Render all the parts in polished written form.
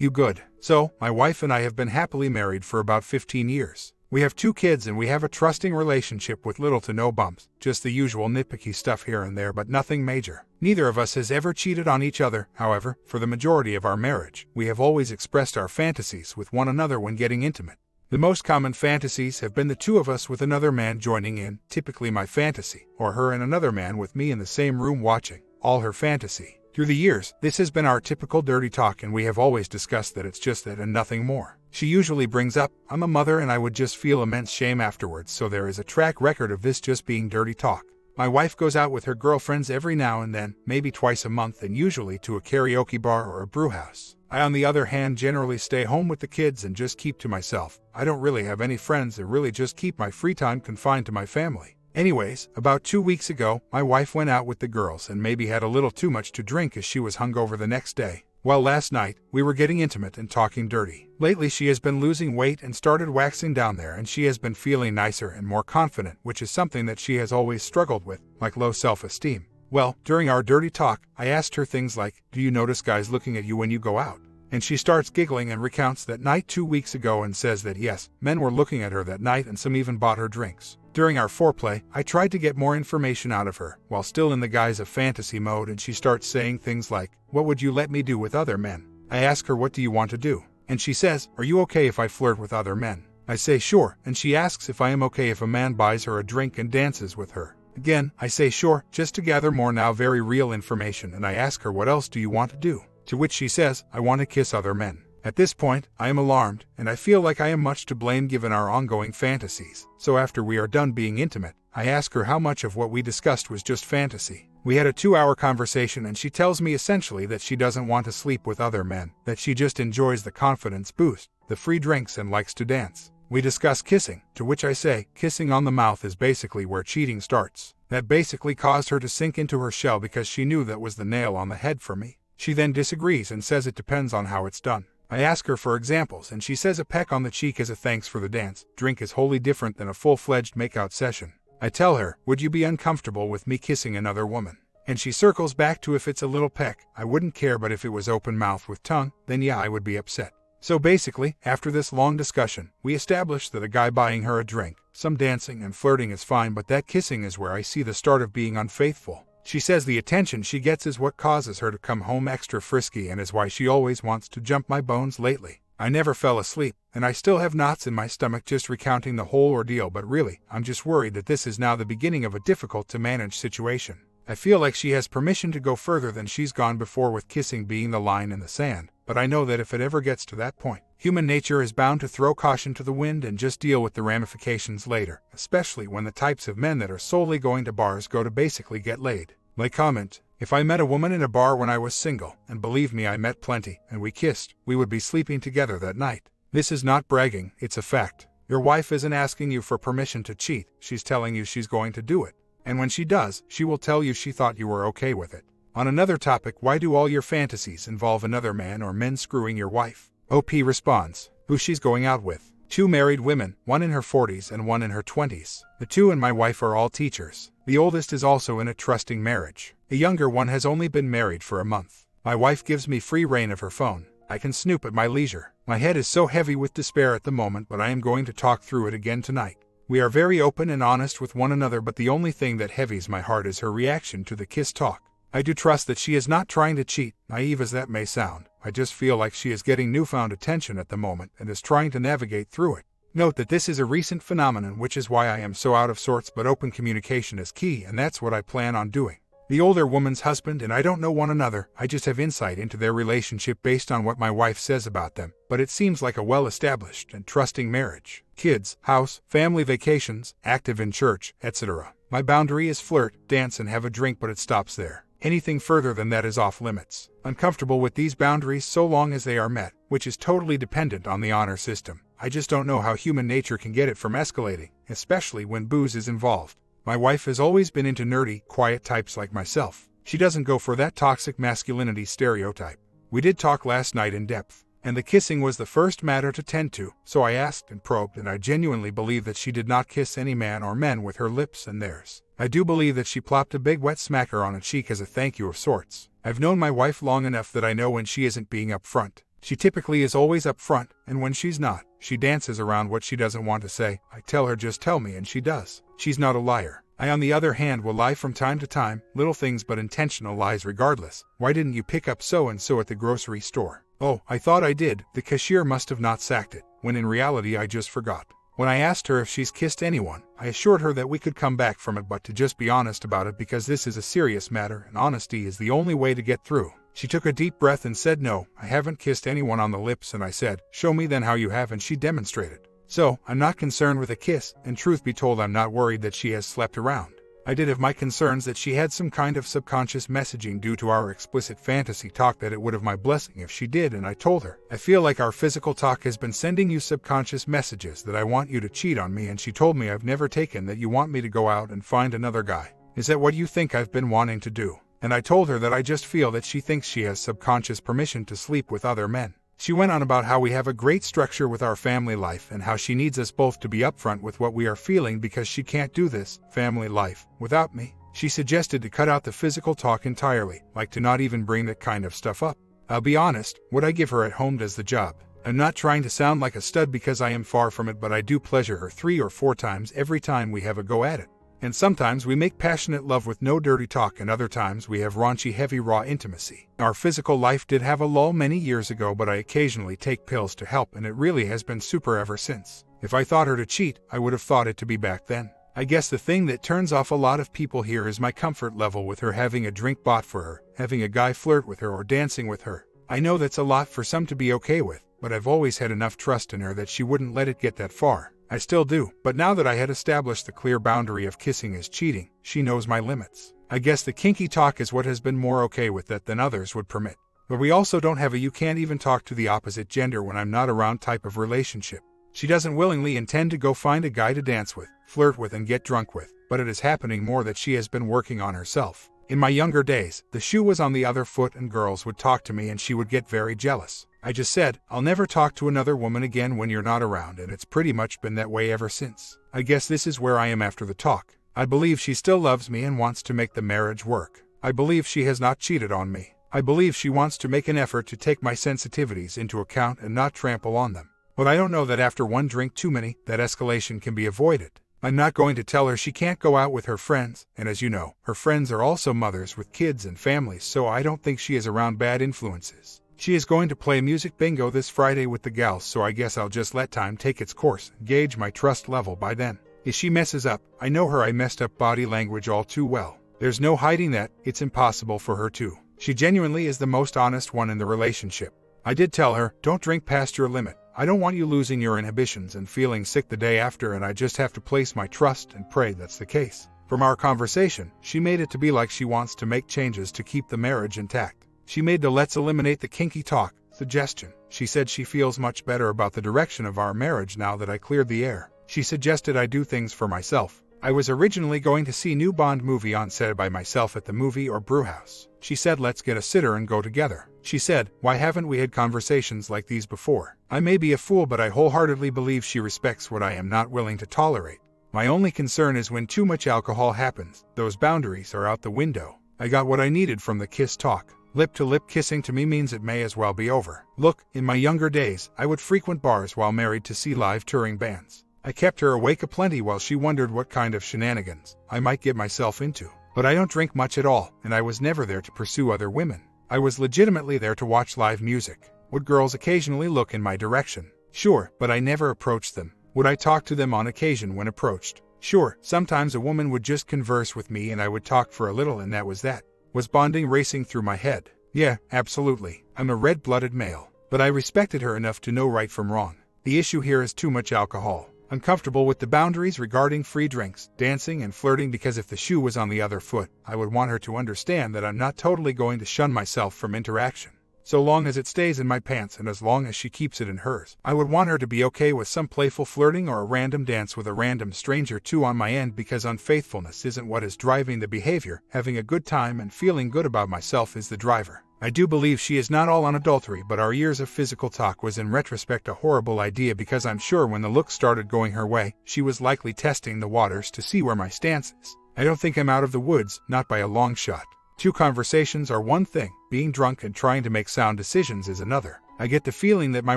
You good? So, my wife and I have been happily married for about 15 years. We have 2 kids and we have a trusting relationship with little to no bumps, just the usual nitpicky stuff here and there but nothing major. Neither of us has ever cheated on each other, however, for the majority of our marriage, we have always expressed our fantasies with one another when getting intimate. The most common fantasies have been the 2 of us with another man joining in, typically my fantasy, or her and another man with me in the same room watching, all her fantasy. Through the years, this has been our typical dirty talk and we have always discussed that it's just that and nothing more. She usually brings up, I'm a mother and I would just feel immense shame afterwards, so there is a track record of this just being dirty talk. My wife goes out with her girlfriends every now and then, maybe twice a month and usually to a karaoke bar or a brew house. I on the other hand generally stay home with the kids and just keep to myself. I don't really have any friends and really just keep my free time confined to my family. Anyways, about 2 weeks ago, my wife went out with the girls and maybe had a little too much to drink as she was hungover the next day. Well, last night, we were getting intimate and talking dirty. Lately she has been losing weight and started waxing down there and she has been feeling nicer and more confident, which is something that she has always struggled with, like low self-esteem. Well, during our dirty talk, I asked her things like, do you notice guys looking at you when you go out? And she starts giggling and recounts that night 2 weeks ago and says that yes, men were looking at her that night and some even bought her drinks. During our foreplay, I tried to get more information out of her, while still in the guise of fantasy mode, and she starts saying things like, what would you let me do with other men? I ask her, what do you want to do? And she says, are you okay if I flirt with other men? I say sure, and she asks if I am okay if a man buys her a drink and dances with her. Again, I say sure, just to gather more now very real information, and I ask her, what else do you want to do? To which she says, I want to kiss other men. At this point, I am alarmed, and I feel like I am much to blame given our ongoing fantasies. So after we are done being intimate, I ask her how much of what we discussed was just fantasy. We had a 2-hour conversation and she tells me essentially that she doesn't want to sleep with other men, that she just enjoys the confidence boost, the free drinks and likes to dance. We discuss kissing, to which I say, kissing on the mouth is basically where cheating starts. That basically caused her to sink into her shell because she knew that was the nail on the head for me. She then disagrees and says it depends on how it's done. I ask her for examples and she says a peck on the cheek as a thanks for the dance. Drink is wholly different than a full-fledged makeout session. I tell her, would you be uncomfortable with me kissing another woman? And she circles back to if it's a little peck, I wouldn't care, but if it was open mouth with tongue, then yeah, I would be upset. So basically, after this long discussion, we established that a guy buying her a drink, some dancing and flirting is fine, but that kissing is where I see the start of being unfaithful. She says the attention she gets is what causes her to come home extra frisky and is why she always wants to jump my bones lately. I never fell asleep, and I still have knots in my stomach just recounting the whole ordeal, but really, I'm just worried that this is now the beginning of a difficult to manage situation. I feel like she has permission to go further than she's gone before, with kissing being the line in the sand, but I know that if it ever gets to that point, human nature is bound to throw caution to the wind and just deal with the ramifications later, especially when the types of men that are solely going to bars go to basically get laid. Like comment, if I met a woman in a bar when I was single, and believe me I met plenty, and we kissed, we would be sleeping together that night. This is not bragging, it's a fact. Your wife isn't asking you for permission to cheat, she's telling you she's going to do it. And when she does, she will tell you she thought you were okay with it. On another topic, why do all your fantasies involve another man or men screwing your wife? OP responds, who she's going out with. 2 married women, one in her 40s and one in her 20s. The 2 and my wife are all teachers. The oldest is also in a trusting marriage. The younger one has only been married for a month. My wife gives me free rein of her phone. I can snoop at my leisure. My head is so heavy with despair at the moment, but I am going to talk through it again tonight. We are very open and honest with one another, but the only thing that heavies my heart is her reaction to the kiss talk. I do trust that she is not trying to cheat, naive as that may sound. I just feel like she is getting newfound attention at the moment and is trying to navigate through it. Note that this is a recent phenomenon, which is why I am so out of sorts, but open communication is key, and that's what I plan on doing. The older woman's husband and I don't know one another, I just have insight into their relationship based on what my wife says about them, but it seems like a well-established and trusting marriage. Kids, house, family vacations, active in church, etc. My boundary is flirt, dance and have a drink, but it stops there. Anything further than that is off limits. I'm comfortable with these boundaries so long as they are met, which is totally dependent on the honor system. I just don't know how human nature can get it from escalating, especially when booze is involved. My wife has always been into nerdy, quiet types like myself. She doesn't go for that toxic masculinity stereotype. We did talk last night in depth, and the kissing was the first matter to tend to, so I asked and probed, and I genuinely believe that she did not kiss any man or men with her lips and theirs. I do believe that she plopped a big wet smacker on a cheek as a thank you of sorts. I've known my wife long enough that I know when she isn't being upfront. She typically is always up front, and when she's not, she dances around what she doesn't want to say. I tell her just tell me and she does. She's not a liar. I on the other hand will lie from time to time, little things but intentional lies regardless. Why didn't you pick up so-and-so at the grocery store? Oh, I thought I did. The cashier must have not sacked it, when in reality I just forgot. When I asked her if she's kissed anyone, I assured her that we could come back from it but to just be honest about it because this is a serious matter and honesty is the only way to get through. She took a deep breath and said no, I haven't kissed anyone on the lips, and I said, show me then how you have, and she demonstrated. So, I'm not concerned with a kiss, and truth be told I'm not worried that she has slept around. I did have my concerns that she had some kind of subconscious messaging due to our explicit fantasy talk that it would have my blessing if she did, and I told her, I feel like our physical talk has been sending you subconscious messages that I want you to cheat on me, and she told me I've never taken that you want me to go out and find another guy. Is that what you think I've been wanting to do? And I told her that I just feel that she thinks she has subconscious permission to sleep with other men. She went on about how we have a great structure with our family life and how she needs us both to be upfront with what we are feeling because she can't do this family life without me. She suggested to cut out the physical talk entirely, like to not even bring that kind of stuff up. I'll be honest, what I give her at home does the job. I'm not trying to sound like a stud because I am far from it, but I do pleasure her 3 or 4 times every time we have a go at it. And sometimes we make passionate love with no dirty talk, and other times we have raunchy, heavy, raw intimacy. Our physical life did have a lull many years ago, but I occasionally take pills to help, and it really has been super ever since. If I thought her to cheat, I would have thought it to be back then. I guess the thing that turns off a lot of people here is my comfort level with her having a drink bought for her, having a guy flirt with her, or dancing with her. I know that's a lot for some to be okay with, but I've always had enough trust in her that she wouldn't let it get that far. I still do, but now that I had established the clear boundary of kissing is cheating, she knows my limits. I guess the kinky talk is what has been more okay with that than others would permit. But we also don't have a you can't even talk to the opposite gender when I'm not around type of relationship. She doesn't willingly intend to go find a guy to dance with, flirt with, and get drunk with, but it is happening more that she has been working on herself. In my younger days, the shoe was on the other foot and girls would talk to me and she would get very jealous. I just said, I'll never talk to another woman again when you're not around, and it's pretty much been that way ever since. I guess this is where I am after the talk. I believe she still loves me and wants to make the marriage work. I believe she has not cheated on me. I believe she wants to make an effort to take my sensitivities into account and not trample on them. But I don't know that after one drink too many, that escalation can be avoided. I'm not going to tell her she can't go out with her friends, and as you know, her friends are also mothers with kids and families, so I don't think she is around bad influences. She is going to play music bingo this Friday with the gals, so I guess I'll just let time take its course and gauge my trust level by then. If she messes up, I know her. I messed up body language all too well. There's no hiding that, it's impossible for her to. She genuinely is the most honest one in the relationship. I did tell her, don't drink past your limit. I don't want you losing your inhibitions and feeling sick the day after, and I just have to place my trust and pray that's the case. From our conversation, she made it to be like she wants to make changes to keep the marriage intact. She made the let's eliminate the kinky talk suggestion. She said she feels much better about the direction of our marriage now that I cleared the air. She suggested I do things for myself. I was originally going to see new Bond movie on set by myself at the movie or brew house. She said let's get a sitter and go together. She said, why haven't we had conversations like these before? I may be a fool, but I wholeheartedly believe she respects what I am not willing to tolerate. My only concern is when too much alcohol happens. Those boundaries are out the window. I got what I needed from the kiss talk. Lip-to-lip kissing to me means it may as well be over. Look, in my younger days, I would frequent bars while married to see live touring bands. I kept her awake aplenty while she wondered what kind of shenanigans I might get myself into. But I don't drink much at all, and I was never there to pursue other women. I was legitimately there to watch live music. Would girls occasionally look in my direction? Sure, but I never approached them. Would I talk to them on occasion when approached? Sure, sometimes a woman would just converse with me and I would talk for a little, and that was that. Was bonding racing through my head? Yeah, absolutely. I'm a red-blooded male. But I respected her enough to know right from wrong. The issue here is too much alcohol. I'm comfortable with the boundaries regarding free drinks, dancing, and flirting because if the shoe was on the other foot, I would want her to understand that I'm not totally going to shun myself from interaction. So long as it stays in my pants and as long as she keeps it in hers, I would want her to be okay with some playful flirting or a random dance with a random stranger too on my end, because unfaithfulness isn't what is driving the behavior. Having a good time and feeling good about myself is the driver. I do believe she is not all on adultery, but our years of physical talk was in retrospect a horrible idea, because I'm sure when the looks started going her way, she was likely testing the waters to see where my stance is. I don't think I'm out of the woods, not by a long shot. Two conversations are one thing, being drunk and trying to make sound decisions is another. I get the feeling that my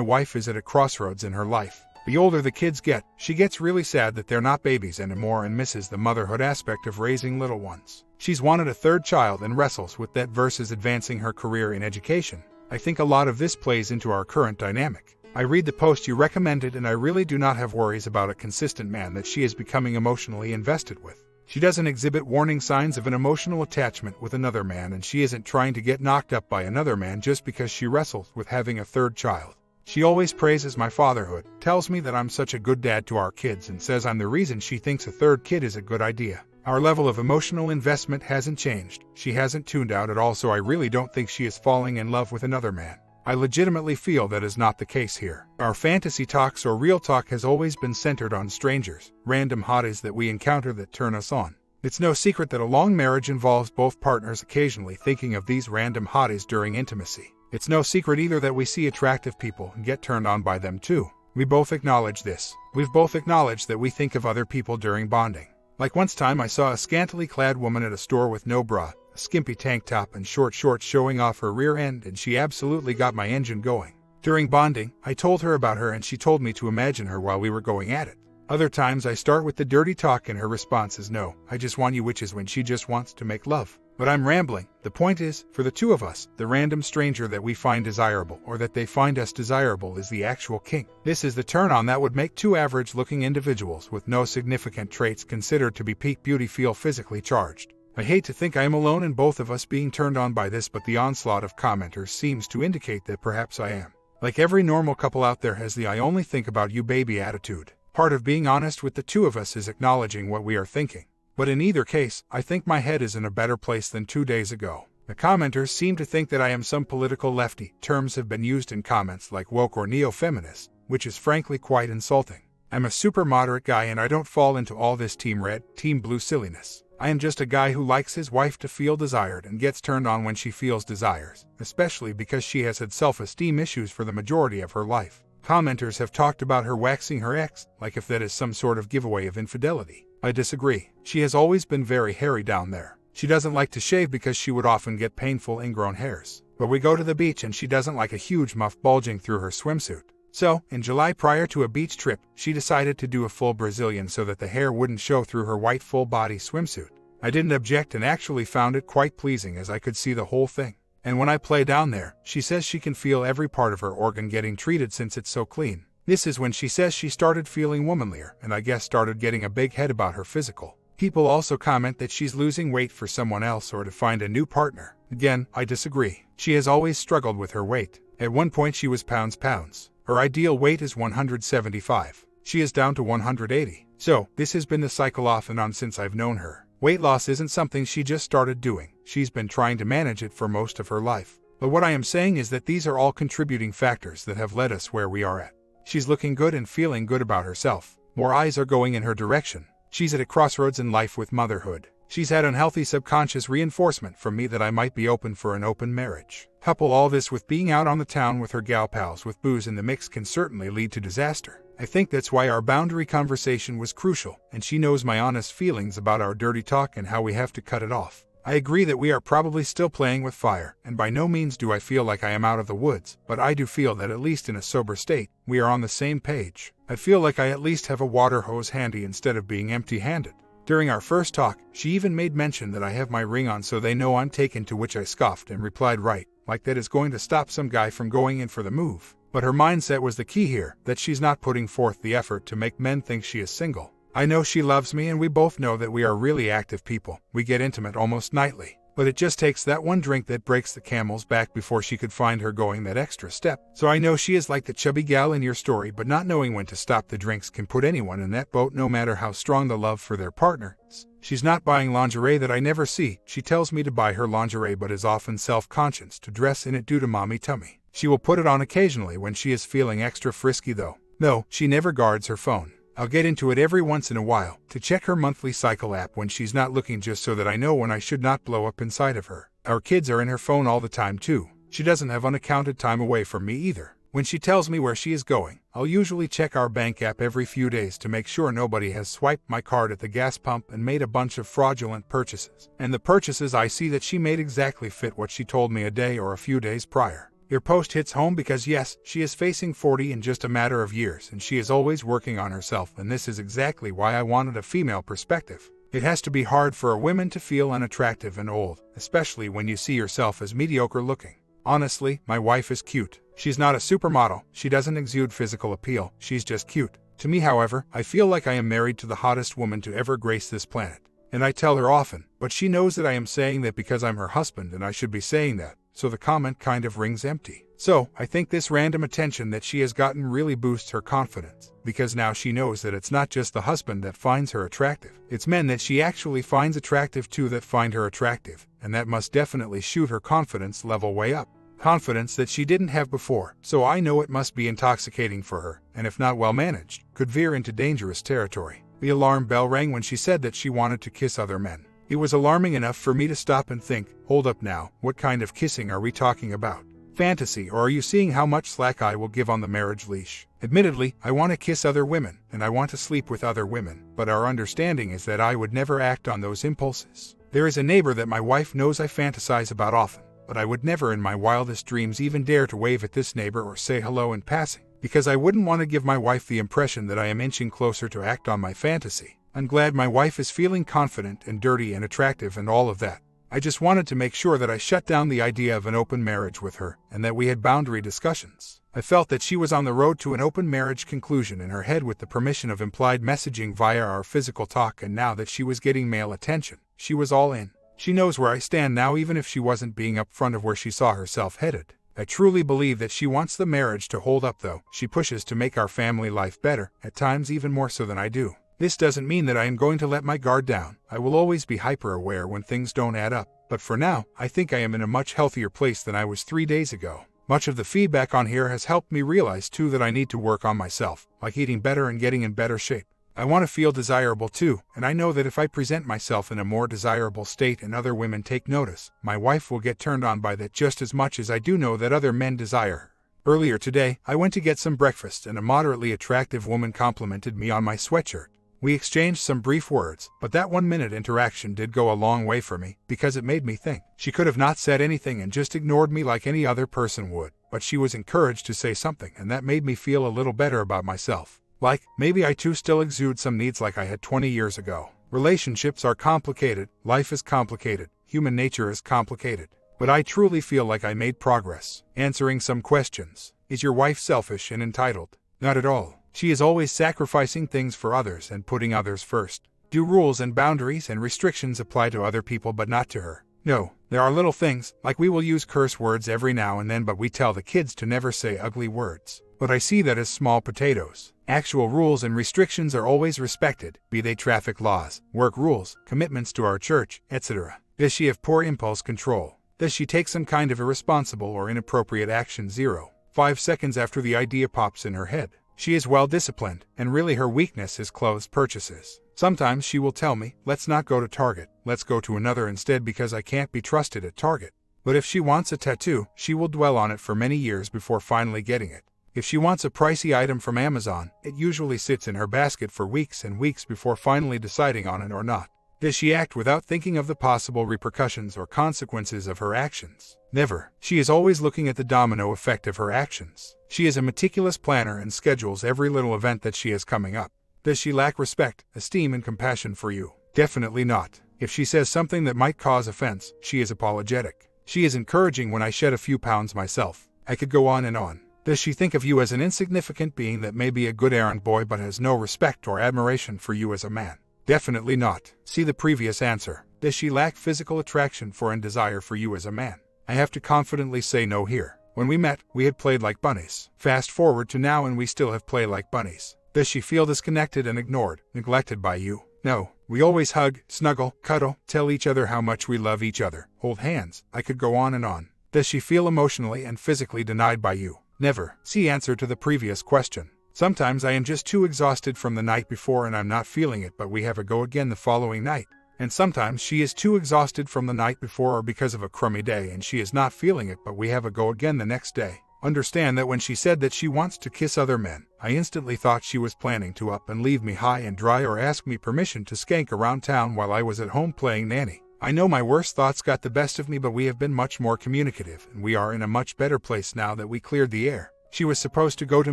wife is at a crossroads in her life. The older the kids get, she gets really sad that they're not babies anymore and misses the motherhood aspect of raising little ones. She's wanted a third child and wrestles with that versus advancing her career in education. I think a lot of this plays into our current dynamic. I read the post you recommended and I really do not have worries about a consistent man that she is becoming emotionally invested with. She doesn't exhibit warning signs of an emotional attachment with another man, and she isn't trying to get knocked up by another man just because she wrestles with having a third child. She always praises my fatherhood, tells me that I'm such a good dad to our kids, and says I'm the reason she thinks a third kid is a good idea. Our level of emotional investment hasn't changed. She hasn't tuned out at all, so I really don't think she is falling in love with another man. I legitimately feel that is not the case here. Our fantasy talks or real talk has always been centered on strangers, random hotties that we encounter that turn us on. It's no secret that a long marriage involves both partners occasionally thinking of these random hotties during intimacy. It's no secret either that we see attractive people and get turned on by them too. We both acknowledge this. We've both acknowledged that we think of other people during bonding. Like once time I saw a scantily clad woman at a store with no bra, a skimpy tank top and short shorts showing off her rear end, and she absolutely got my engine going. During bonding, I told her about her and she told me to imagine her while we were going at it. Other times I start with the dirty talk and her response is no, I just want you, which is when she just wants to make love. But I'm rambling. The point is, for the two of us, the random stranger that we find desirable or that they find us desirable is the actual kink. This is the turn-on that would make two average-looking individuals with no significant traits considered to be peak beauty feel physically charged. I hate to think I am alone in both of us being turned on by this, but the onslaught of commenters seems to indicate that perhaps I am. Like every normal couple out there has the I only think about you baby attitude. Part of being honest with the two of us is acknowledging what we are thinking. But in either case, I think my head is in a better place than 2 days ago. The commenters seem to think that I am some political lefty. Terms have been used in comments like woke or neo-feminist, which is frankly quite insulting. I'm a super moderate guy and I don't fall into all this team red, team blue silliness. I am just a guy who likes his wife to feel desired and gets turned on when she feels desires, especially because she has had self-esteem issues for the majority of her life. Commenters have talked about her waxing her ex, like if that is some sort of giveaway of infidelity. I disagree. She has always been very hairy down there. She doesn't like to shave because she would often get painful ingrown hairs. But we go to the beach and she doesn't like a huge muff bulging through her swimsuit. So, in July prior to a beach trip, she decided to do a full Brazilian so that the hair wouldn't show through her white full-body swimsuit. I didn't object and actually found it quite pleasing as I could see the whole thing. And when I play down there, she says she can feel every part of her organ getting treated since it's so clean. This is when she says she started feeling womanlier and I guess started getting a big head about her physical. People also comment that she's losing weight for someone else or to find a new partner. Again, I disagree. She has always struggled with her weight. At one point she was pounds. Her ideal weight is 175. She is down to 180. So, this has been the cycle off and on since I've known her. Weight loss isn't something she just started doing. She's been trying to manage it for most of her life. But what I am saying is that these are all contributing factors that have led us where we are at. She's looking good and feeling good about herself. More eyes are going in her direction. She's at a crossroads in life with motherhood. She's had unhealthy subconscious reinforcement from me that I might be open for an open marriage. Couple all this with being out on the town with her gal pals with booze in the mix can certainly lead to disaster. I think that's why our boundary conversation was crucial, and she knows my honest feelings about our dirty talk and how we have to cut it off. I agree that we are probably still playing with fire, and by no means do I feel like I am out of the woods, but I do feel that at least in a sober state, we are on the same page. I feel like I at least have a water hose handy instead of being empty-handed. During our first talk, she even made mention that I have my ring on so they know I'm taken, to which I scoffed and replied right, like that is going to stop some guy from going in for the move. But her mindset was the key here, that she's not putting forth the effort to make men think she is single. I know she loves me and we both know that we are really active people. We get intimate almost nightly. But it just takes that one drink that breaks the camel's back before she could find her going that extra step. So I know she is like the chubby gal in your story, but not knowing when to stop the drinks can put anyone in that boat no matter how strong the love for their partner is. She's not buying lingerie that I never see. She tells me to buy her lingerie but is often self-conscious to dress in it due to mommy tummy. She will put it on occasionally when she is feeling extra frisky though. No, she never guards her phone. I'll get into it every once in a while to check her monthly cycle app when she's not looking, just so that I know when I should not blow up inside of her. Our kids are in her phone all the time too. She doesn't have unaccounted time away from me either. When she tells me where she is going, I'll usually check our bank app every few days to make sure nobody has swiped my card at the gas pump and made a bunch of fraudulent purchases. And the purchases I see that she made exactly fit what she told me a day or a few days prior. Your post hits home because yes, she is facing 40 in just a matter of years and she is always working on herself, and this is exactly why I wanted a female perspective. It has to be hard for a woman to feel unattractive and old, especially when you see yourself as mediocre looking. Honestly, my wife is cute. She's not a supermodel, she doesn't exude physical appeal, she's just cute. To me, however, I feel like I am married to the hottest woman to ever grace this planet. And I tell her often, but she knows that I am saying that because I'm her husband and I should be saying that, so the comment kind of rings empty. So, I think this random attention that she has gotten really boosts her confidence, because now she knows that it's not just the husband that finds her attractive, it's men that she actually finds attractive too that find her attractive, and that must definitely shoot her confidence level way up. Confidence that she didn't have before, so I know it must be intoxicating for her, and if not well managed, could veer into dangerous territory. The alarm bell rang when she said that she wanted to kiss other men. It was alarming enough for me to stop and think, hold up now, what kind of kissing are we talking about? Fantasy, or are you seeing how much slack I will give on the marriage leash? Admittedly, I want to kiss other women, and I want to sleep with other women, but our understanding is that I would never act on those impulses. There is a neighbor that my wife knows I fantasize about often, but I would never in my wildest dreams even dare to wave at this neighbor or say hello in passing, because I wouldn't want to give my wife the impression that I am inching closer to act on my fantasy. I'm glad my wife is feeling confident and dirty and attractive and all of that. I just wanted to make sure that I shut down the idea of an open marriage with her, and that we had boundary discussions. I felt that she was on the road to an open marriage conclusion in her head with the permission of implied messaging via our physical talk, and now that she was getting male attention, she was all in. She knows where I stand now, even if she wasn't being upfront of where she saw herself headed. I truly believe that she wants the marriage to hold up, though. She pushes to make our family life better, at times even more so than I do. This doesn't mean that I am going to let my guard down. I will always be hyper-aware when things don't add up. But for now, I think I am in a much healthier place than I was 3 days ago. Much of the feedback on here has helped me realize too that I need to work on myself, like eating better and getting in better shape. I want to feel desirable too, and I know that if I present myself in a more desirable state and other women take notice, my wife will get turned on by that just as much as I do know that other men desire her. Earlier today, I went to get some breakfast and a moderately attractive woman complimented me on my sweatshirt. We exchanged some brief words, but that 1-minute interaction did go a long way for me, because it made me think. She could have not said anything and just ignored me like any other person would, but she was encouraged to say something, and that made me feel a little better about myself. Like, maybe I too still exude some needs like I had 20 years ago. Relationships are complicated, life is complicated, human nature is complicated. But I truly feel like I made progress. Answering some questions. Is your wife selfish and entitled? Not at all. She is always sacrificing things for others and putting others first. Do rules and boundaries and restrictions apply to other people but not to her? No, there are little things, like we will use curse words every now and then, but we tell the kids to never say ugly words. But I see that as small potatoes. Actual rules and restrictions are always respected, be they traffic laws, work rules, commitments to our church, etc. Does she have poor impulse control? Does she take some kind of irresponsible or inappropriate action 0.5 seconds after the idea pops in her head? She is well disciplined, and really her weakness is clothes purchases. Sometimes she will tell me, let's not go to Target, let's go to another instead because I can't be trusted at Target. But if she wants a tattoo, she will dwell on it for many years before finally getting it. If she wants a pricey item from Amazon, it usually sits in her basket for weeks and weeks before finally deciding on it or not. Does she act without thinking of the possible repercussions or consequences of her actions? Never. She is always looking at the domino effect of her actions. She is a meticulous planner and schedules every little event that she has coming up. Does she lack respect, esteem, and compassion for you? Definitely not. If she says something that might cause offense, she is apologetic. She is encouraging when I shed a few pounds myself. I could go on and on. Does she think of you as an insignificant being that may be a good errand boy but has no respect or admiration for you as a man? Definitely not. See the previous answer. Does she lack physical attraction for and desire for you as a man? I have to confidently say no here. When we met, we had played like bunnies. Fast forward to now and we still have played like bunnies. Does she feel disconnected and ignored, neglected by you? No. We always hug, snuggle, cuddle, tell each other how much we love each other, hold hands. I could go on and on. Does she feel emotionally and physically denied by you? Never. See answer to the previous question. Sometimes I am just too exhausted from the night before and I'm not feeling it, but we have a go again the following night. And sometimes she is too exhausted from the night before or because of a crummy day and she is not feeling it, but we have a go again the next day. Understand that when she said that she wants to kiss other men, I instantly thought she was planning to up and leave me high and dry or ask me permission to skank around town while I was at home playing nanny. I know my worst thoughts got the best of me, but we have been much more communicative, and we are in a much better place now that we cleared the air. She was supposed to go to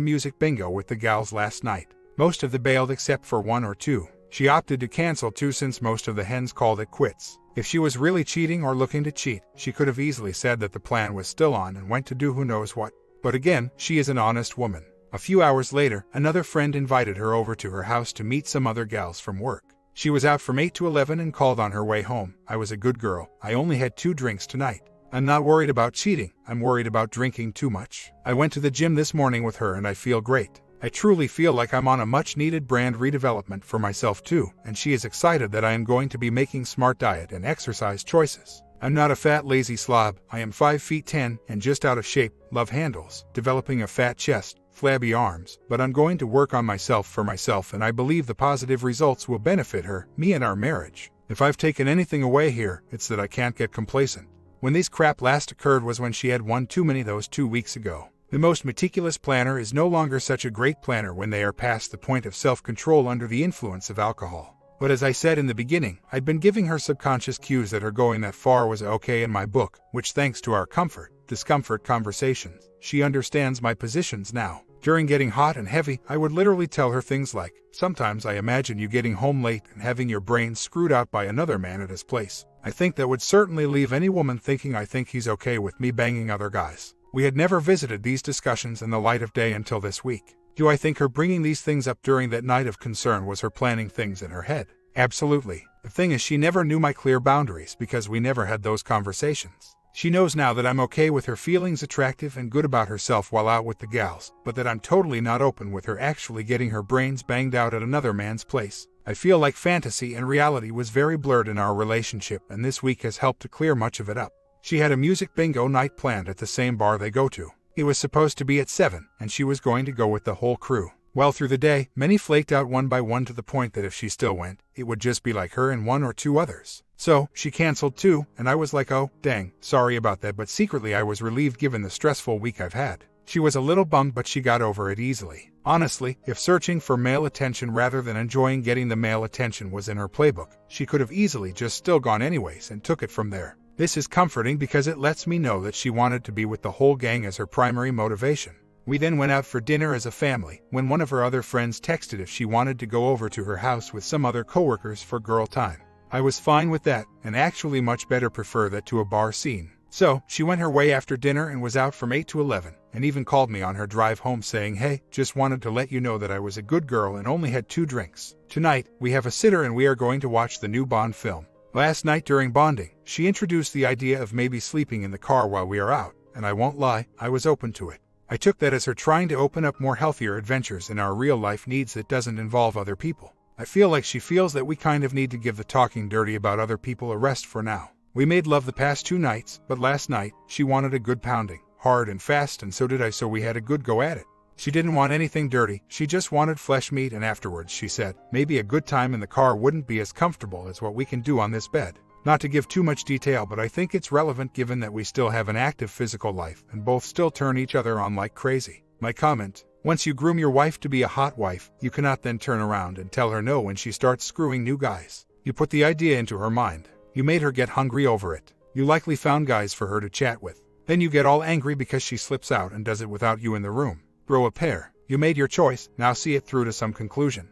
music bingo with the gals last night. Most of them bailed except for one or two. She opted to cancel too since most of the hens called it quits. If she was really cheating or looking to cheat, she could have easily said that the plan was still on and went to do who knows what. But again, she is an honest woman. A few hours later, another friend invited her over to her house to meet some other gals from work. She was out from 8 to 11 and called on her way home. I was a good girl. I only had 2 drinks tonight. I'm not worried about cheating. I'm worried about drinking too much. I went to the gym this morning with her and I feel great. I truly feel like I'm on a much-needed brand redevelopment for myself too, and she is excited that I am going to be making smart diet and exercise choices. I'm not a fat, lazy slob. I am 5 feet 10 and just out of shape, love handles, developing a fat chest, flabby arms, but I'm going to work on myself for myself, and I believe the positive results will benefit her, me, and our marriage. If I've taken anything away here, it's that I can't get complacent. When these crap last occurred was when she had one too many those 2 weeks ago. The most meticulous planner is no longer such a great planner when they are past the point of self-control under the influence of alcohol. But as I said in the beginning, I'd been giving her subconscious cues that her going that far was okay in my book, which thanks to our discomfort conversations, she understands my positions now. During getting hot and heavy, I would literally tell her things like, sometimes I imagine you getting home late and having your brain screwed out by another man at his place. I think that would certainly leave any woman thinking I think he's okay with me banging other guys. We had never visited these discussions in the light of day until this week. Do I think her bringing these things up during that night of concern was her planning things in her head? Absolutely. The thing is, she never knew my clear boundaries because we never had those conversations. She knows now that I'm okay with her feelings attractive and good about herself while out with the gals, but that I'm totally not open with her actually getting her brains banged out at another man's place. I feel like fantasy and reality was very blurred in our relationship, and this week has helped to clear much of it up. She had a music bingo night planned at the same bar they go to. It was supposed to be at 7, and she was going to go with the whole crew. Well, through the day, many flaked out one by one to the point that if she still went, it would just be like her and 1 or 2 others. So, she canceled too, and I was like, oh, dang, sorry about that, but secretly I was relieved given the stressful week I've had. She was a little bummed, but she got over it easily. Honestly, if searching for male attention rather than enjoying getting the male attention was in her playbook, she could have easily just still gone anyways and took it from there. This is comforting because it lets me know that she wanted to be with the whole gang as her primary motivation. We then went out for dinner as a family, when one of her other friends texted if she wanted to go over to her house with some other coworkers for girl time. I was fine with that, and actually much better prefer that to a bar scene. So, she went her way after dinner and was out from 8 to 11, and even called me on her drive home saying, hey, just wanted to let you know that I was a good girl and only had 2 drinks. Tonight, we have a sitter and we are going to watch the new Bond film. Last night during bonding, she introduced the idea of maybe sleeping in the car while we are out, and I won't lie, I was open to it. I took that as her trying to open up more healthier adventures in our real-life needs that doesn't involve other people. I feel like she feels that we kind of need to give the talking dirty about other people a rest for now. We made love the past 2 nights, but last night, she wanted a good pounding, hard and fast, and so did I, so we had a good go at it. She didn't want anything dirty, she just wanted flesh meat, and afterwards she said, maybe a good time in the car wouldn't be as comfortable as what we can do on this bed. Not to give too much detail, but I think it's relevant given that we still have an active physical life and both still turn each other on like crazy. My comment: once you groom your wife to be a hot wife, you cannot then turn around and tell her no when she starts screwing new guys. You put the idea into her mind. You made her get hungry over it. You likely found guys for her to chat with. Then you get all angry because she slips out and does it without you in the room. Throw a pair. You made your choice, now see it through to some conclusion.